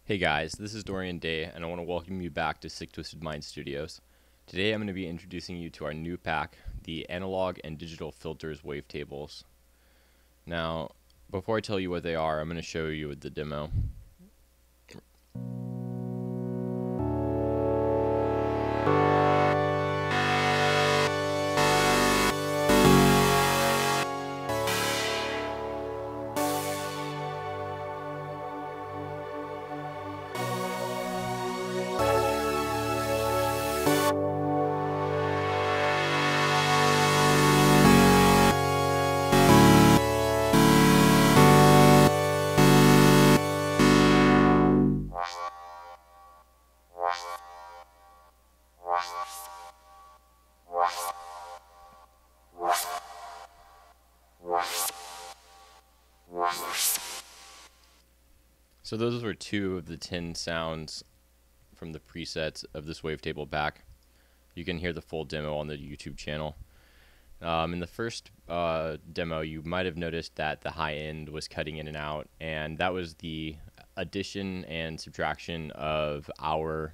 Hey guys, this is Dorian Day, and I want to welcome you back to Sick Twisted Mind Studios. Today I'm going to be introducing you to our new pack, the Analog and Digital Filters Wavetables. Now, before I tell you what they are, I'm going to show you with the demo. So those were two of the 10 sounds from the presets of this wavetable pack. You can hear the full demo on the YouTube channel. In the first demo, you might have noticed that the high end was cutting in and out, and that was the addition and subtraction of our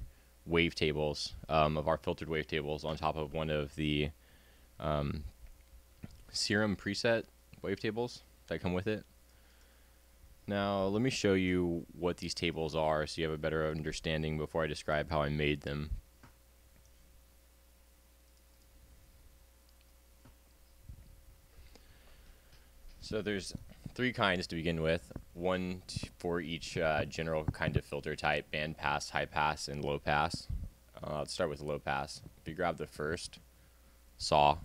wavetables, of our filtered wavetables on top of one of the Serum preset wavetables that come with it. Now, let me show you what these tables are so you have a better understanding before I describe how I made them. So there's three kinds to begin with, one for each general kind of filter type: band pass, high pass, and low pass. Let's start with low pass. If you grab the first saw,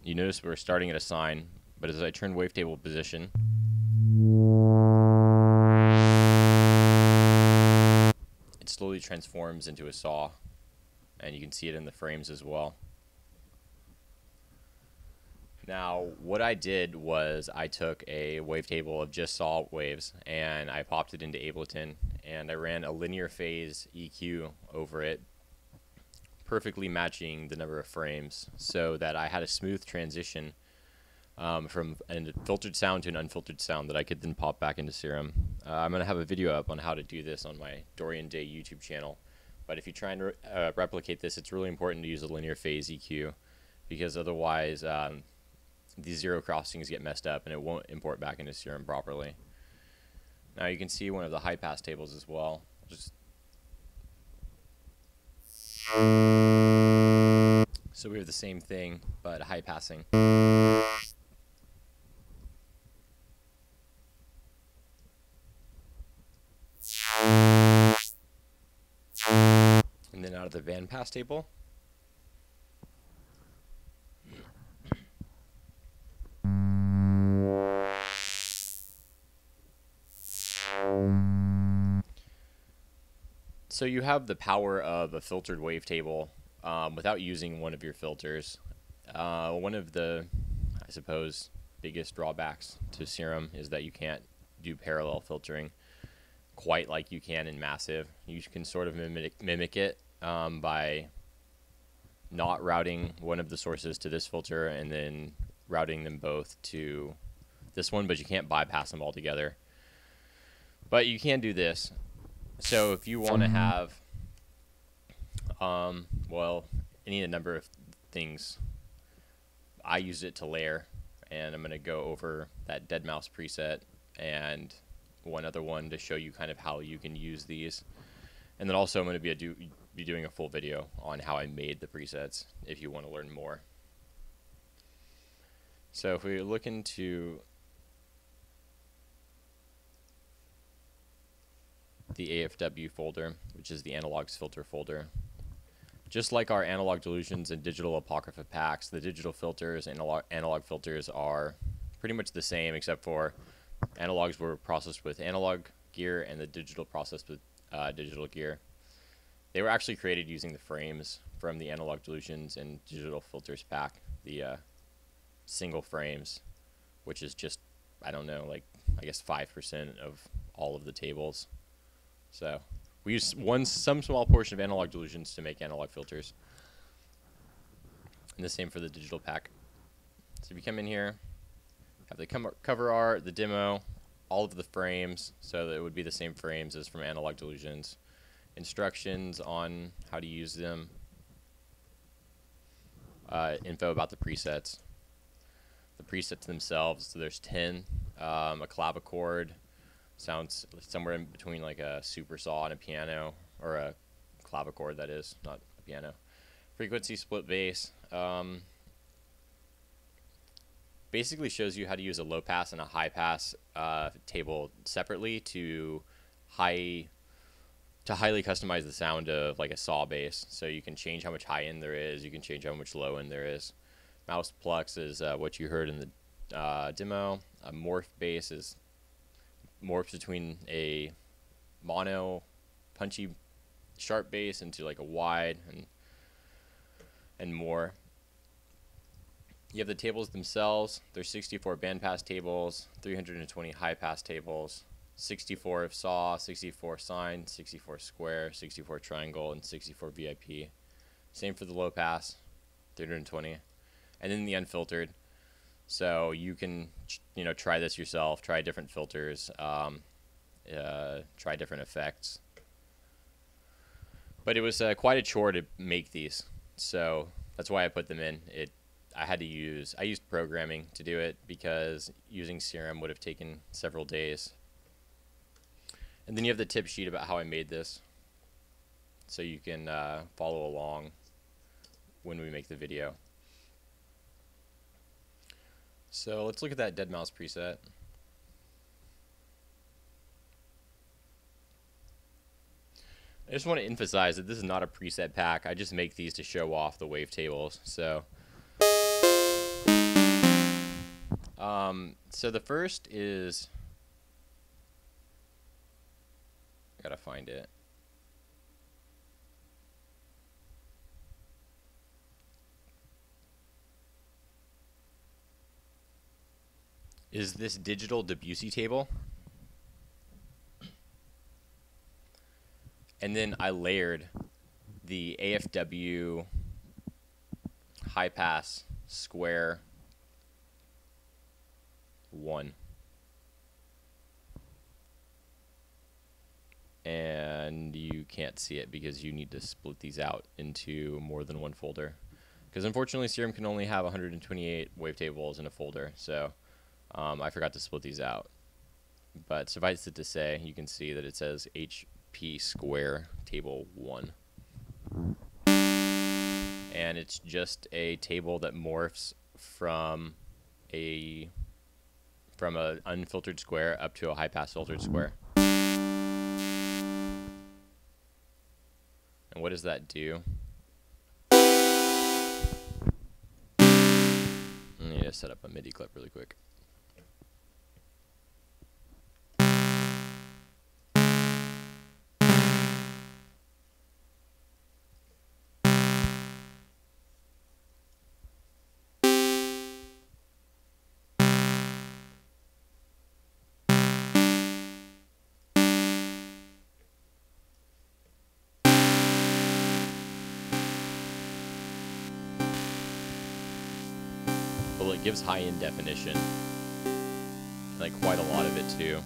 you notice we're starting at a sine, but as I turn wavetable position, it slowly transforms into a saw, and you can see it in the frames as well. Now, what I did was I took a wavetable of just saw waves and I popped it into Ableton, and I ran a linear phase EQ over it, perfectly matching the number of frames so that I had a smooth transition from a filtered sound to an unfiltered sound that I could then pop back into Serum. I'm going to have a video up on how to do this on my Dorian Day YouTube channel, but if you try and replicate this, it's really important to use a linear phase EQ, because otherwise these zero crossings get messed up and it won't import back into Serum properly. Now you can see one of the high pass tables as well. So we have the same thing, but high passing. And then out of the band pass table, so you have the power of a filtered wavetable without using one of your filters. One of the, I suppose, biggest drawbacks to Serum is that you can't do parallel filtering quite like you can in Massive. You can sort of mimic it by not routing one of the sources to this filter and then routing them both to this one, but you can't bypass them altogether. But you can do this. So if you want to have, well, any number of things, I use it to layer, and I'm going to go over that dead mouse preset and one other one to show you kind of how you can use these. And then also I'm going to be doing a full video on how I made the presets if you want to learn more. So if we look into the AFW folder, which is the analogs filter folder, just like our analog delusions and digital apocrypha packs, the digital filters and analog filters are pretty much the same, except for analogs were processed with analog gear and the digital processed with digital gear. They were actually created using the frames from the analog delusions and digital filters pack, the single frames, which is just, I don't know, like I guess 5% of all of the tables. So we use some small portion of analog delusions to make analog filters. And the same for the digital pack. So if you come in here, have the cover art, the demo, all of the frames, so that it would be the same frames as from Analog Delusions. Instructions on how to use them. Info about the presets. The presets themselves, so there's 10. A clavichord sounds somewhere in between like a super saw and a piano, or a clavichord, that is, not a piano. Frequency split bass. Basically shows you how to use a low pass and a high pass table separately to highly customize the sound of like a saw bass. So you can change how much high end there is, you can change how much low end there is. Mouse Plux is what you heard in the demo. A morph bass is morphs between a mono punchy sharp bass into like a wide and more. You have the tables themselves. There's 64 bandpass tables, 320 high pass tables, 64 saw, 64 sine, 64 square, 64 triangle, and 64 VIP. Same for the low pass, 320. And then the unfiltered. So you can, try this yourself, try different filters, try different effects. But it was quite a chore to make these, so that's why I put them in. I used programming to do it, because using Serum would have taken several days. And then you have the tip sheet about how I made this, so you can follow along when we make the video. So let's look at that dead mouse preset. I just want to emphasize that this is not a preset pack. I just make these to show off the wavetables. So the first is, I gotta find it. Is this digital Debussy table. And then I layered the AFW high pass square 1. And you can't see it because you need to split these out into more than one folder. Because unfortunately Serum can only have 128 wavetables in a folder, so I forgot to split these out. But suffice it to say, you can see that it says HP square table 1. And it's just a table that morphs from a unfiltered square up to a high pass filtered square. And what does that do? I need to set up a MIDI clip really quick. Well, it gives high-end definition, like quite a lot of it too.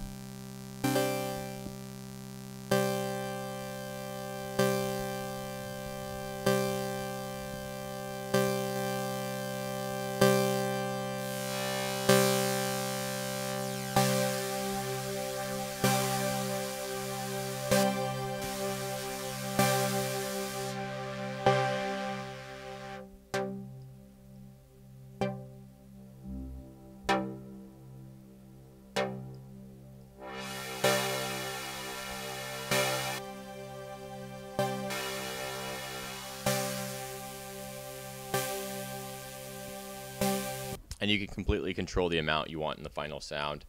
And you can completely control the amount you want in the final sound.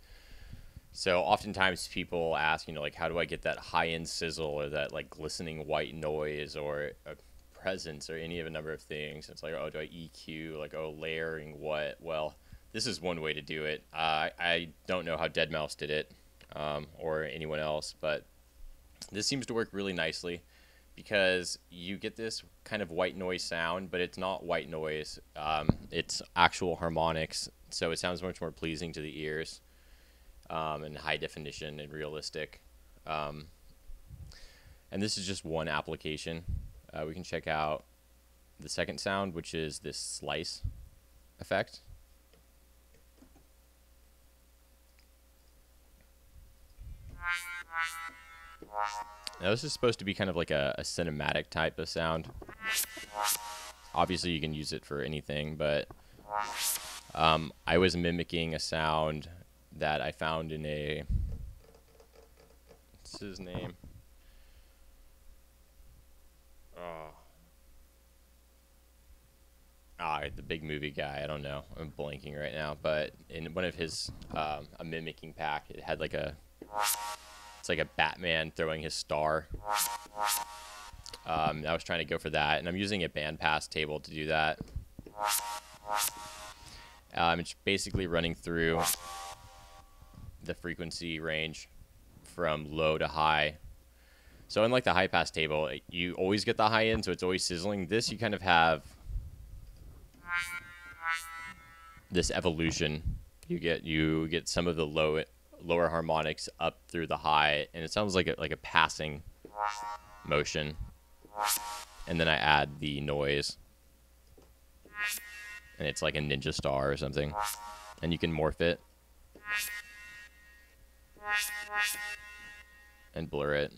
So oftentimes people ask, like, how do I get that high-end sizzle or that like glistening white noise or a presence or any of a number of things? It's like, oh, do I EQ? Like, oh, layering what? Well, this is one way to do it. I don't know how deadmau5 did it or anyone else, but this seems to work really nicely, because you get this kind of white noise sound, but it's not white noise. It's actual harmonics, so it sounds much more pleasing to the ears. and high definition and realistic. And this is just one application. We can check out the second sound, which is this slice effect. Now this is supposed to be kind of like a cinematic type of sound. Obviously you can use it for anything, but I was mimicking a sound that I found in a, what's his name? The big movie guy. I don't know. I'm blanking right now. But in one of his a mimicking pack, it had like it's like a Batman throwing his star. I was trying to go for that, and I'm using a bandpass table to do that. It's basically running through the frequency range from low to high. So unlike the high pass table, you always get the high end, so it's always sizzling. This, you kind of have this evolution. You get some of the lower harmonics up through the high, and it sounds like a passing motion. And then I add the noise, and it's like a ninja star or something, and you can morph it and blur it.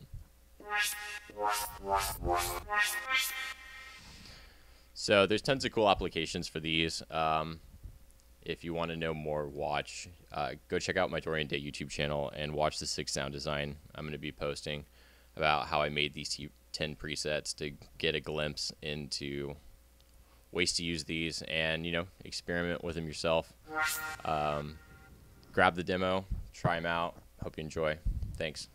So there's tons of cool applications for these. If you want to know more, go check out my Dorian Day YouTube channel and watch the 6 sound design I'm going to be posting about how I made these 10 presets to get a glimpse into ways to use these, and experiment with them yourself. Grab the demo, try them out. Hope you enjoy. Thanks.